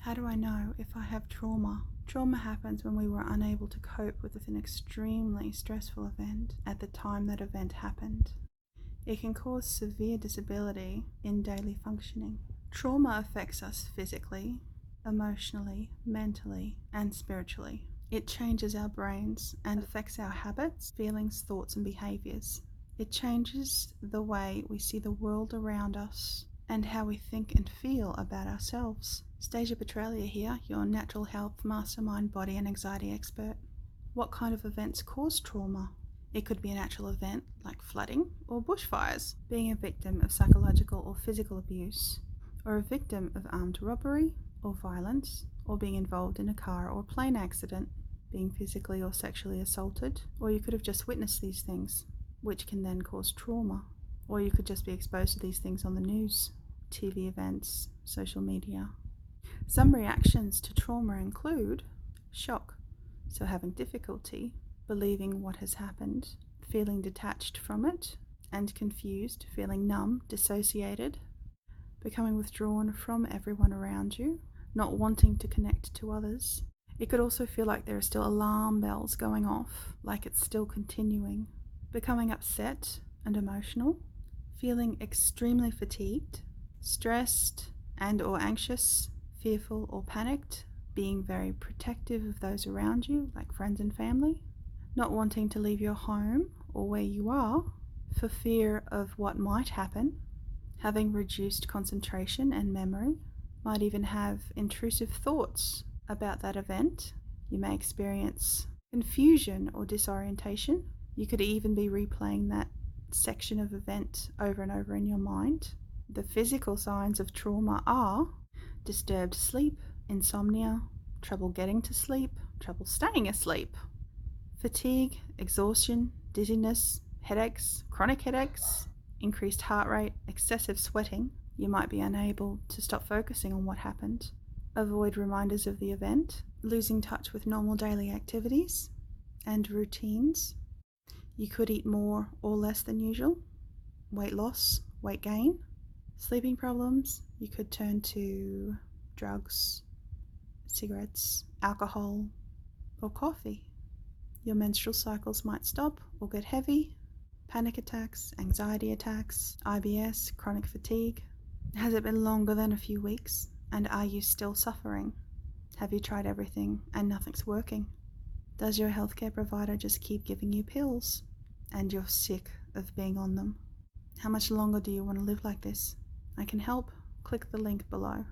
How do I know if I have trauma? Trauma happens when we were unable to cope with an extremely stressful event at the time that event happened. It can cause severe disability in daily functioning. Trauma affects us physically, emotionally, mentally, and spiritually. It changes our brains and affects our habits, feelings, thoughts, and behaviors. It changes the way we see the world around us and how we think and feel about ourselves. Stasia here, your natural health mastermind, body and anxiety expert. What kind of events cause trauma? It could be a natural event like flooding or bushfires, being a victim of psychological or physical abuse, or a victim of armed robbery or violence, or being involved in a car or plane accident, being physically or sexually assaulted, or you could have just witnessed these things, which can then cause trauma. Or you could just be exposed to these things on the news, TV events, social media. Some reactions to trauma include shock, so having difficulty believing what has happened, feeling detached from it and confused, feeling numb, dissociated, becoming withdrawn from everyone around you, not wanting to connect to others. It could also feel like there are still alarm bells going off, like it's still continuing, becoming upset and emotional, feeling extremely fatigued, stressed and or anxious, fearful or panicked, being very protective of those around you, like friends and family, not wanting to leave your home or where you are for fear of what might happen, having reduced concentration and memory, might even have intrusive thoughts about that event. You may experience confusion or disorientation. You could even be replaying that section of event over and over in your mind. The physical signs of trauma are disturbed sleep, insomnia, trouble getting to sleep, trouble staying asleep, fatigue, exhaustion, dizziness, headaches, chronic headaches, increased heart rate, excessive sweating. You might be unable to stop focusing on what happened, avoid reminders of the event, losing touch with normal daily activities and routines. You could eat more or less than usual, weight loss, weight gain, sleeping problems. You could turn to drugs, cigarettes, alcohol, or coffee. Your menstrual cycles might stop or get heavy, panic attacks, anxiety attacks, IBS, chronic fatigue. Has it been longer than a few weeks? And are you still suffering? Have you tried everything and nothing's working? Does your healthcare provider just keep giving you pills and you're sick of being on them? How much longer do you want to live like this? I can help. Click the link below.